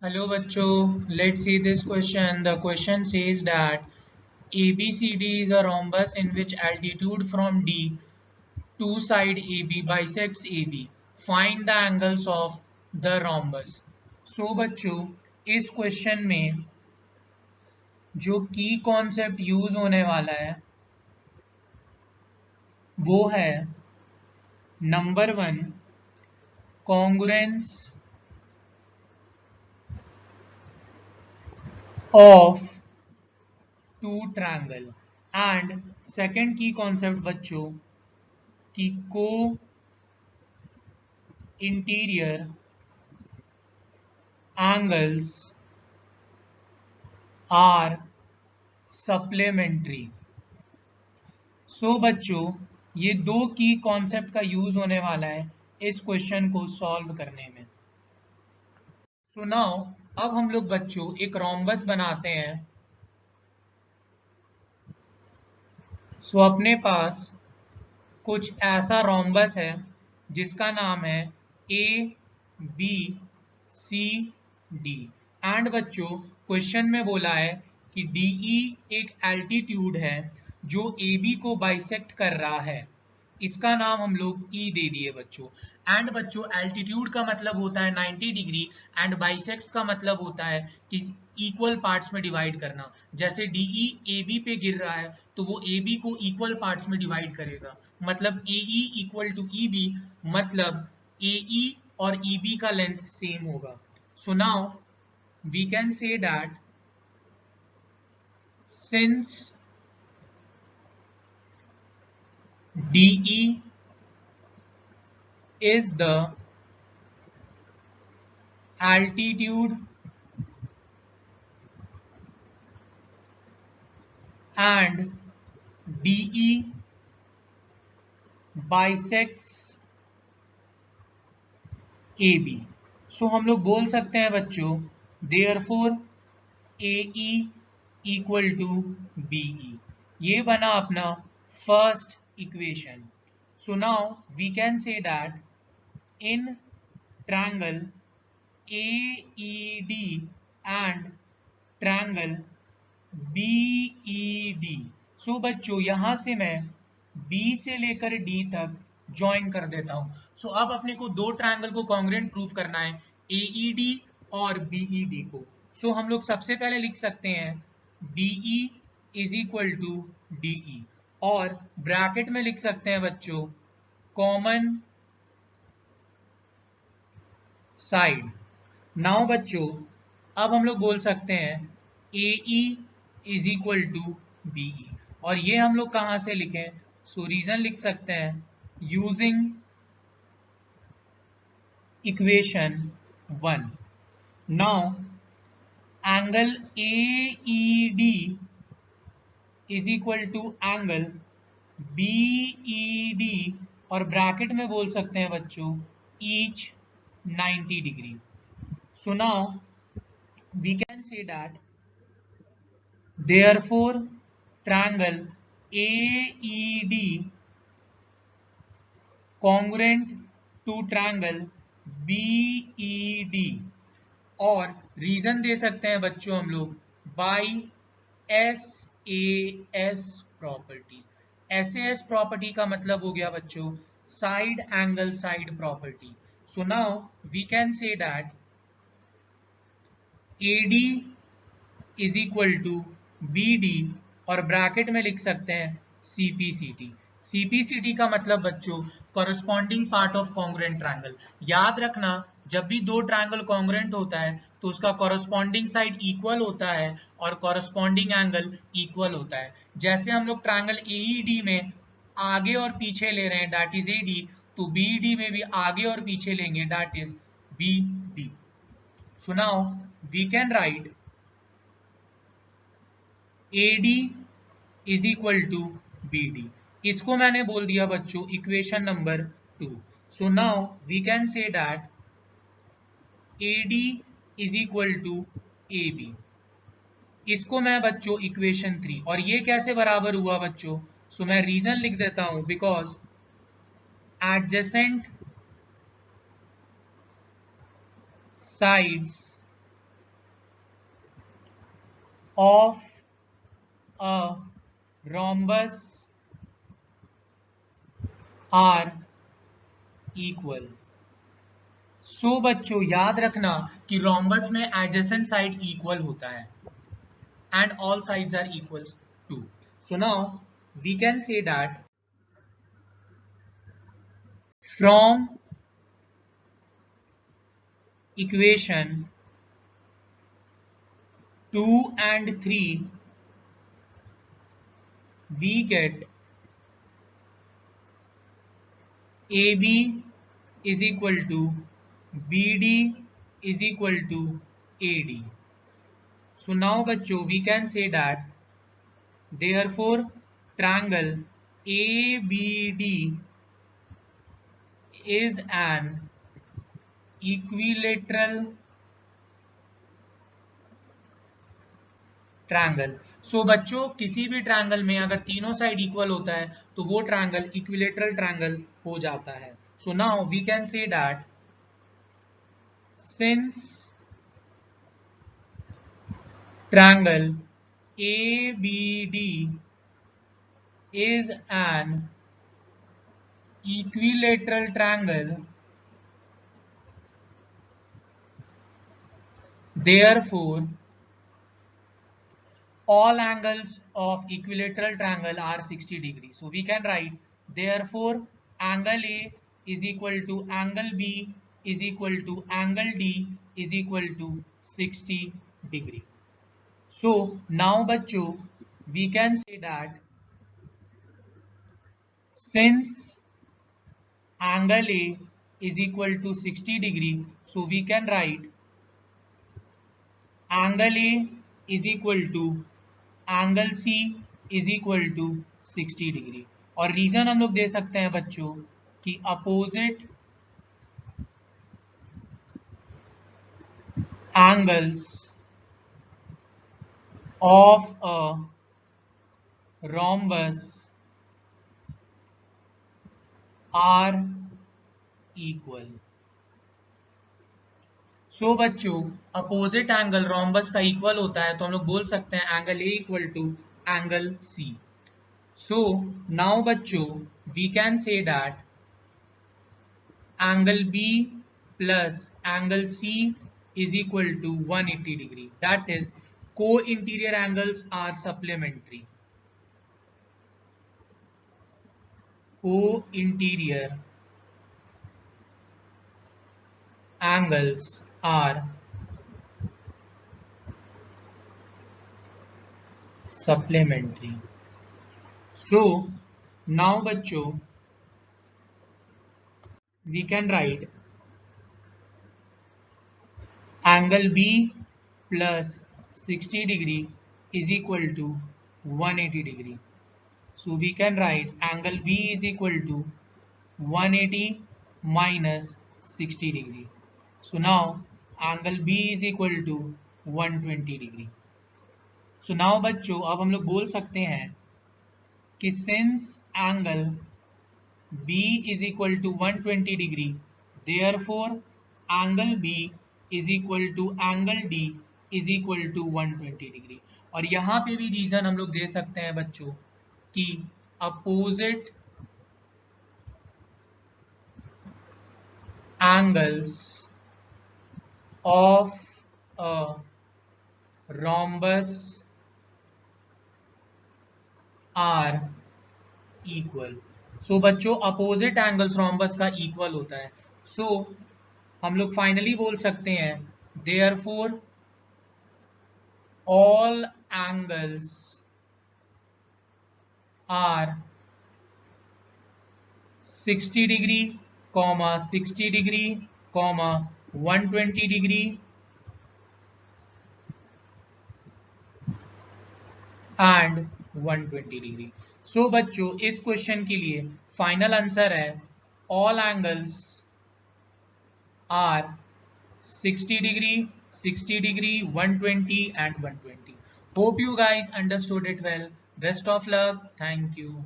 Hello bachcho, let's see this question. The question says that ABCD is a rhombus in which altitude from D two side AB bisects AB. Find the angles of the rhombus. So बच्चों इस question में जो की concept use होने वाला है वो है number one congruence of two triangle and second की कॉन्सेप्ट बच्चों की को interior angles are supplementary. So बच्चों ये दो की कॉन्सेप्ट का यूज होने वाला है इस क्वेश्चन को सॉल्व करने में. सो नाउ अब हम लोग बच्चों एक रोम्बस बनाते हैं. सो अपने पास कुछ ऐसा रोम्बस है जिसका नाम है A B C D and बच्चों क्वेश्चन में बोला है कि डीई एक एल्टीट्यूड है जो ए बी को बाइसेक्ट कर रहा है. इसका नाम हम लोग ई दे दिए बच्चों. एंड बच्चों एल्टीट्यूड का मतलब होता है 90 डिग्री एंड बाइसेक्ट्स का मतलब होता है कि इक्वल पार्ट्स में डिवाइड करना. जैसे डीई ए बी पे गिर रहा है तो वो ए बी को इक्वल पार्ट्स में डिवाइड करेगा. मतलब A E equal to E B, मतलब ए ई और ई बी का लेंथ सेम होगा. So now we can say that since DE is the altitude and DE bisects AB. So हम लोग बोल सकते हैं बच्चों therefore AE equal to BE. ये बना अपना first equation. So now we can say that in triangle AED and triangle BED. So बच्चों यहां से मैं B से लेकर D तक ज्वाइन कर देता हूं. सो अब अपने को दो ट्रायंगल को कॉन्ग्रुएंट प्रूव करना है, AED और BED को. सो हम लोग सबसे पहले लिख सकते हैं BE is equal to DE और ब्रैकेट में लिख सकते हैं बच्चों कॉमन साइड. नाउ बच्चों अब हम लोग बोल सकते हैं AE is equal to BE और ये हम लोग कहां से लिखें. सो रीजन लिख सकते हैं using equation 1. Now angle AED is equal to angle BED और ब्रैकेट में बोल सकते हैं बच्चों each 90 degree. So now we can say that therefore triangle AED congruent to triangle BED और रीजन दे सकते हैं बच्चों हम लोग by SAS property. SAS property का मतलब हो गया बच्चों side angle side property. So now we can say that AD is equal to BD और ब्रैकेट में लिख सकते हैं CPCT. CPCT का मतलब बच्चों corresponding part of congruent triangle. याद रखना जब भी दो ट्रायंगल कॉन्ग्रुएंट होता है तो उसका कॉरस्पॉन्डिंग साइड इक्वल होता है और कॉरस्पॉन्डिंग एंगल इक्वल होता है. जैसे हम लोग ट्रायंगल AED में आगे और पीछे ले रहे हैं दैट इज AD, तो BED में भी आगे और पीछे लेंगे that is BD. So now we can write AD is equal to BD. इसको मैंने बोल दिया बच्चों equation number 2. So now we can say that AD is equal to AB. इसको मैं बच्चों इक्वेशन 3. और ये कैसे बराबर हुआ बच्चों. सो मैं रीजन लिख देता हूं because adjacent sides of a rhombus are equal. So बच्चों याद रखना कि रोम्बस में एडजेसेंट साइड इक्वल होता है and all sides are equals to. So now we can say that from equation 2 and 3 we get AB is equal to BD is equal to AD. So now bachcho we can say that therefore triangle ABD is an equilateral triangle. So बच्चों किसी भी triangle में अगर तीनों side equal होता है तो वो ट्रायंगल इक्विलेटरल ट्रायंगल हो जाता है. So now we can say that since triangle ABD is an equilateral triangle, therefore all angles of equilateral triangle are 60 degrees. So we can write therefore angle A is equal to angle B is equal to angle D is equal to 60 degree. So now bachcho we can say that since angle A is equal to 60 degree, so we can write angle A is equal to angle C is equal to 60 degree. और reason हम लोग दे सकते हैं बच्चों कि opposite angles of a rhombus are equal. So बच्चों opposite angle rhombus का इक्वल होता है तो हम लोग बोल सकते हैं angle A equal to angle C. So now बच्चों we can say that angle B plus angle C is equal to 180 degree. That is co-interior angles are supplementary. Co-interior angles are supplementary. So now बच्चों we can write angle B plus 60 degree is equal to 180 degree. So we can write angle B is equal to 180 minus 60 degree. So now angle B is equal to 120 degree. So now बच्चों अब हम लोग बोल सकते हैं कि since angle B is equal to 120 degree, therefore angle B is equal to angle D is equal to 120 degree. और यहाँ पे भी रीजन हम लोग दे सकते हैं बच्चों कि opposite angles of a rhombus are equal. So बच्चों अपोजिट एंगल्स रोम्बस का इक्वल होता है. सो हम लोग फाइनली बोल सकते हैं therefore all angles are 60 degree, 60 degree, 120 degree and 120 degree. So बच्चों इस क्वेश्चन के लिए फाइनल आंसर है all angles are 60 degree, 60 degree, 120 and 120. Hope you guys understood it well. Best of luck. Thank you.